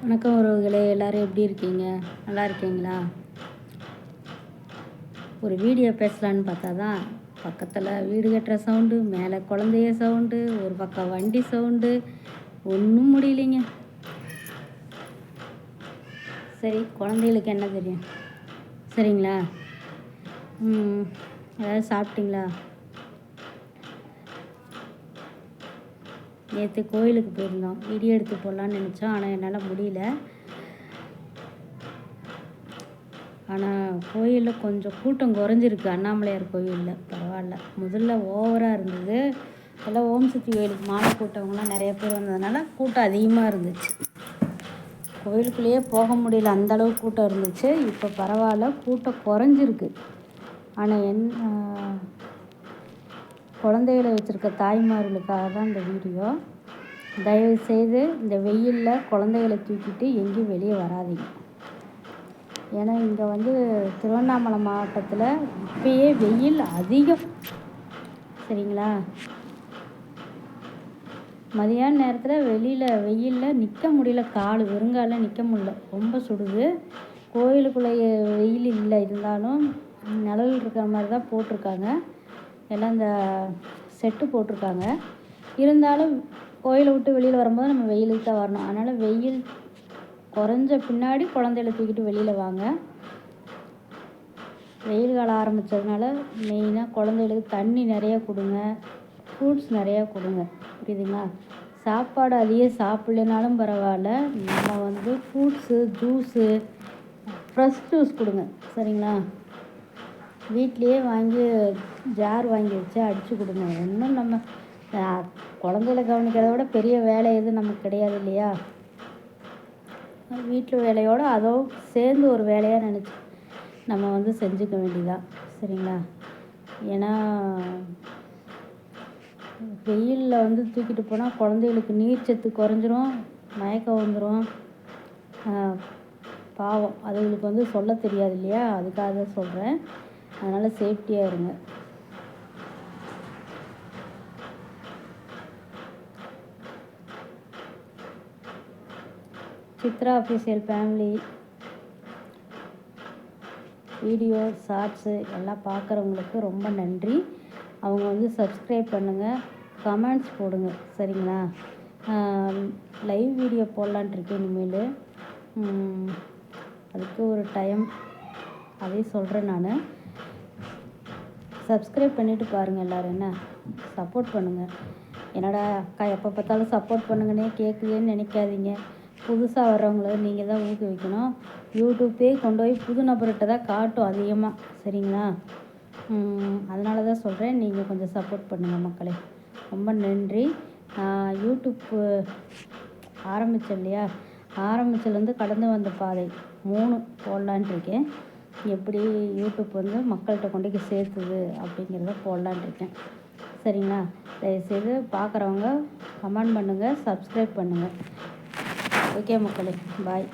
வணக்கம் உறவுகளே, எல்லோரும் எப்படி இருக்கீங்க? நல்லா இருக்கீங்களா? ஒரு வீடியோ பேசலான்னு பார்த்தா தான் பக்கத்தில் வீடு கட்டுற சவுண்டு, மேலே குழந்தைய சவுண்டு, ஒரு பக்கம் வண்டி சவுண்டு, ஒன்றும் முடியலைங்க. சரி, குழந்தைகளுக்கு என்ன தெரியும்? சரிங்களா? ஏதாவது சாப்பிட்டீங்களா? நேற்று கோயிலுக்கு போயிருந்தோம். வீடியோ எடுத்து போடலான்னு நினச்சோம், ஆனால் என்னால் முடியல. ஆனால் கோயிலில் கொஞ்சம் கூட்டம் குறைஞ்சிருக்கு. அண்ணாமலையார் கோயிலில் பரவாயில்ல. முதல்ல ஓவராக இருந்தது. எல்லாம் ஓம் சக்தி கோயிலுக்கு மாலை கூட்டவங்களாம் நிறைய பேர் வந்ததுனால கூட்டம் அதிகமாக இருந்துச்சு. கோயிலுக்குள்ளேயே போக முடியல, அந்தளவு கூட்டம் இருந்துச்சு. இப்போ பரவாயில்ல, கூட்டம் குறைஞ்சிருக்கு. ஆனால் குழந்தைகளை வச்சுருக்க தாய்மார்களுக்காக தான் இந்த வீடியோ. தயவுசெய்து இந்த வெயிலில் குழந்தைகளை தூக்கிட்டு எங்கேயும் வெளியே வராதீங்க. ஏன்னா இங்கே திருவண்ணாமலை மாவட்டத்தில் இப்பயே வெயில் அதிகம். சரிங்களா? மதியான நேரத்தில் வெயிலில் நிற்க முடியல, வெறுங்காலில் நிற்க முடியல, ரொம்ப சுடுது. கோயிலுக்குள்ளே வெயில் இல்லை, இருந்தாலும் நிழல் இருக்கிற மாதிரி தான் போட்டிருக்காங்க. எல்லாம் இந்த செட்டு போட்டிருக்காங்க. இருந்தாலும் கோயிலை விட்டு வெளியில் வரும்போது நம்ம வெயிலுக்கு தான் வரணும். அதனால் வெயில் குறைஞ்ச பின்னாடி குழந்தைகளை தூக்கிட்டு வெளியில் வாங்க. வெயில் காலம் ஆரம்பித்ததுனால மெயினாக குழந்தைகளுக்கு தண்ணி நிறையா கொடுங்க, ஃப்ரூட்ஸ் நிறையா கொடுங்க. புரியுதுங்களா? சாப்பாடு அதிகம் சாப்பிட்லனாலும் பரவாயில்ல, நம்ம ஃப்ரூட்ஸு, ஜூஸு, ஃப்ரெஷ் ஜூஸ் கொடுங்க. சரிங்களா? வீட்லேயே ஜார் வாங்கி வச்சு அடித்து கொடுங்க. இன்னும் நம்ம குழந்தைகளை கவனிக்கிறத விட பெரிய வேலை எதுவும் நமக்கு கிடையாது இல்லையா? வீட்டு வேலையோடு அதோ சேர்ந்து ஒரு வேலையாக நினச்சி நம்ம செஞ்சுக்க வேண்டியதான். சரிங்களா? ஏன்னா வெயிலில் தூக்கிட்டு போனால் குழந்தைகளுக்கு நீர்ச்சத்து குறைஞ்சிரும், மயக்கம் வந்துடும். பாவம், அதுங்களுக்கு சொல்ல தெரியாது இல்லையா? அதுக்காக தான் சொல்கிறேன். அதனால் சேஃப்டியாக இருங்க. Chitra official family video, shorts எல்லாம் பார்க்குறவங்களுக்கு ரொம்ப நன்றி. அவங்க சப்ஸ்கிரைப் பண்ணுங்கள், கமெண்ட்ஸ் போடுங்க. சரிங்களா? லைவ் வீடியோ போடலான்ட்ருக்கேன் இனிமேல். அதுக்கு ஒரு டைம் அதையும் சொல்கிறேன் நான். சப்ஸ்கிரைப் பண்ணிவிட்டு பாருங்கள் எல்லோரும். என்ன சப்போர்ட் பண்ணுங்கள். என்னடா அக்கா எப்போ பார்த்தாலும் சப்போர்ட் பண்ணுங்கன்னே கேட்குதுன்னு நினைக்காதீங்க. புதுசாக வர்றவங்கள நீங்கள் தான் ஊக்குவிக்கணும். யூடியூப்பே கொண்டு போய் புது நபர்கிட்ட தான் காட்டும் அதிகமாக. சரிங்களா? அதனால தான் சொல்கிறேன், நீங்கள் கொஞ்சம் சப்போர்ட் பண்ணுங்கள் மக்களே. ரொம்ப நன்றி. யூடியூப் ஆரம்பித்தேன் இல்லையா? ஆரம்பித்ததுலேருந்து கடந்து வந்த பாதை 3 போடலான்ட்ருக்கேன். எப்படி யூடியூப் மக்கள்கிட்ட கொண்டு போய் சேர்த்துது அப்படிங்கிறத போடலான்ட்ருக்கேன். சரிங்களா? தயவுசெய்து பார்க்குறவங்க கமெண்ட் பண்ணுங்கள், சப்ஸ்கிரைப் பண்ணுங்கள். ஓகே மக்களே, பாய்.